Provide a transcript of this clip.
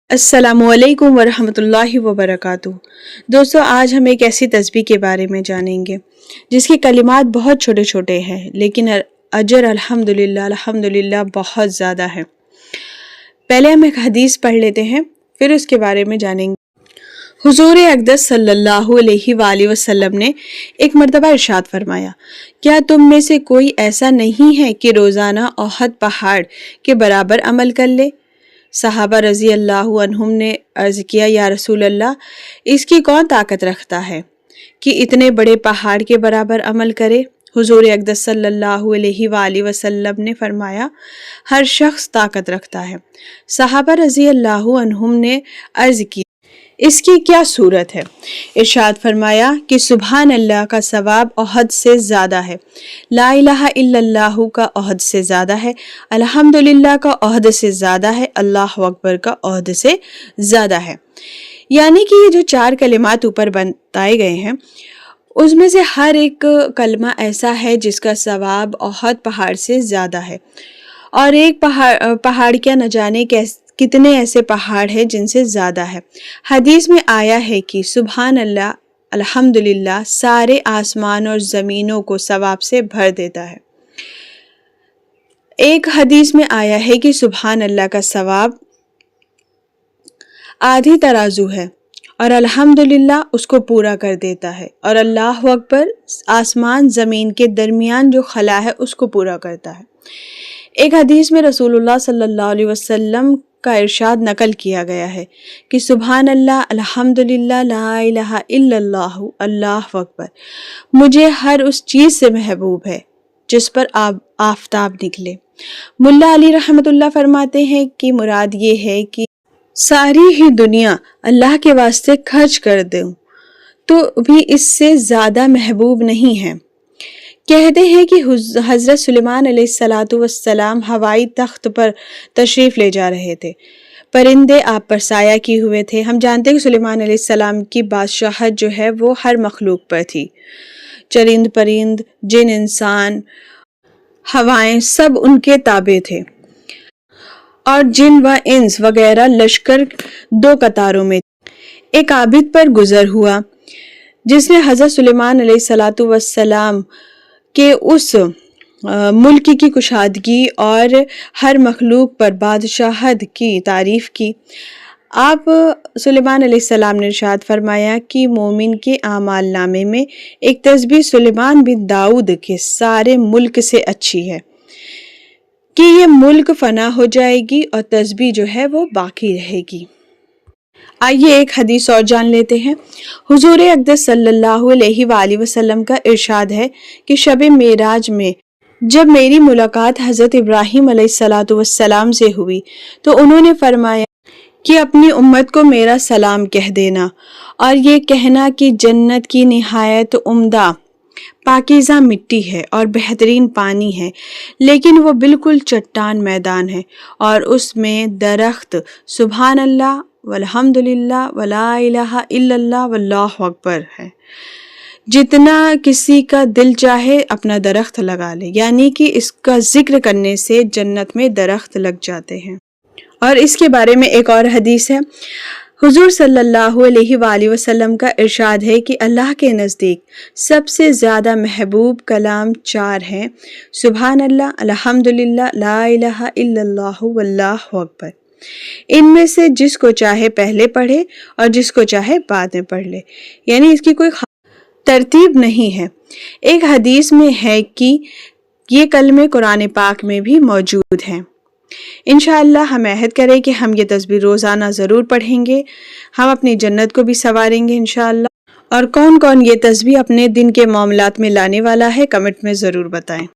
السلام علیکم ورحمۃ اللہ وبرکاتہ۔ دوستو، آج ہم ایک ایسی تسبیح کے بارے میں جانیں گے جس کے کلمات بہت چھوٹے چھوٹے ہیں لیکن اجر الحمدللہ بہت زیادہ ہے۔ پہلے ہم ایک حدیث پڑھ لیتے ہیں، پھر اس کے بارے میں جانیں گے۔ حضور اقدس صلی اللہ علیہ وآلہ وسلم نے ایک مرتبہ ارشاد فرمایا، کیا تم میں سے کوئی ایسا نہیں ہے کہ روزانہ احد پہاڑ کے برابر عمل کر لے؟ صحابہ رضی اللہ عنہم نے عرض کیا، یا رسول اللہ، اس کی کون طاقت رکھتا ہے کہ اتنے بڑے پہاڑ کے برابر عمل کرے؟ حضور اقدس صلی اللہ علیہ وآلہ وسلم نے فرمایا، ہر شخص طاقت رکھتا ہے۔ صحابہ رضی اللہ عنہم نے عرض کی، اس کی کیا صورت ہے؟ ارشاد فرمایا کہ سبحان اللہ کا ثواب احد سے زیادہ ہے، لا الہ الا اللہ کا احد سے زیادہ ہے، الحمدللہ کا احد سے زیادہ ہے، اللہ اکبر کا احد سے زیادہ ہے۔ یعنی کہ یہ جو 4 کلمات اوپر بتائے گئے ہیں، اس میں سے ہر ایک کلمہ ایسا ہے جس کا ثواب احد پہاڑ سے زیادہ ہے، اور ایک پہاڑ کیا نہ جانے کتنے ایسے پہاڑ ہیں جن سے زیادہ ہے۔ حدیث میں آیا ہے کہ سبحان اللہ الحمدللہ سارے آسمان اور زمینوں کو ثواب سے بھر دیتا ہے۔ ایک حدیث میں آیا ہے کہ سبحان اللہ کا ثواب آدھی ترازو ہے اور الحمدللہ اس کو پورا کر دیتا ہے، اور اللہ اکبر آسمان زمین کے درمیان جو خلا ہے اس کو پورا کرتا ہے۔ ایک حدیث میں رسول اللہ صلی اللہ علیہ وسلم کا ارشاد نقل کیا گیا ہے کہ سبحان اللہ الحمدللہ لا الہ الا اللہ اللہ اکبر مجھے ہر اس چیز سے محبوب ہے جس پر آفتاب نکلے۔ ملا علی رحمۃ اللہ فرماتے ہیں کہ مراد یہ ہے کہ ساری ہی دنیا اللہ کے واسطے خرچ کر دوں تو بھی اس سے زیادہ محبوب نہیں ہے۔ کہتے ہیں کہ حضرت سلیمان علیہ السلام ہوائی تخت پر تشریف لے جا رہے تھے، پرندے آپ پر سایہ کیے ہوئے تھے۔ ہم جانتے ہیں کہ سلیمان علیہ السلام کی بادشاہت جو ہے وہ ہر مخلوق پر تھی، چرند پرند، جن انسان، ہوائیں سب ان کے تابع تھے، اور جن و انس وغیرہ لشکر 2 قطاروں میں ایک عابد پر گزر ہوا جس نے حضرت سلیمان علیہ السلام کہ اس ملک کی کشادگی اور ہر مخلوق پر بادشاہت کی تعریف کی۔ آپ سلیمان علیہ السلام نے ارشاد فرمایا کہ مومن کے اعمال نامے میں ایک تسبیح سلیمان بن داؤد کے سارے ملک سے اچھی ہے کہ یہ ملک فنا ہو جائے گی اور تسبیح جو ہے وہ باقی رہے گی۔ آئیے ایک حدیث اور جان لیتے ہیں۔ حضور اقدس صلی اللہ علیہ وآلہ وسلم کا ارشاد ہے کہ شب معراج میں جب میری ملاقات حضرت ابراہیم علیہ السلام سے ہوئی تو انہوں نے فرمایا کہ اپنی امت کو میرا سلام کہہ دینا، اور یہ کہنا کہ جنت کی نہایت عمدہ پاکیزہ مٹی ہے اور بہترین پانی ہے، لیکن وہ بالکل چٹان میدان ہے، اور اس میں درخت سبحان اللہ والحمدللہ ولا الہ الا اللہ واللہ اکبر ہے، جتنا کسی کا دل چاہے اپنا درخت لگا لے، یعنی کہ اس کا ذکر کرنے سے جنت میں درخت لگ جاتے ہیں۔ اور اس کے بارے میں ایک اور حدیث ہے۔ حضور صلی اللہ علیہ وآلہ وسلم کا ارشاد ہے کہ اللہ کے نزدیک سب سے زیادہ محبوب کلام 4 ہیں، سبحان اللہ الحمدللہ لا الہ الا اللہ واللہ اکبر۔ ان میں سے جس کو چاہے پہلے پڑھے اور جس کو چاہے بعد میں پڑھ لے، یعنی اس کی کوئی ترتیب نہیں ہے۔ ایک حدیث میں ہے کہ یہ کلمے قرآن پاک میں بھی موجود ہیں۔ انشاءاللہ ہم عہد کریں کہ ہم یہ تسبیح روزانہ ضرور پڑھیں گے، ہم اپنی جنت کو بھی سنواریں گے انشاءاللہ۔ اور کون کون یہ تسبیح اپنے دن کے معاملات میں لانے والا ہے، کمنٹ میں ضرور بتائیں۔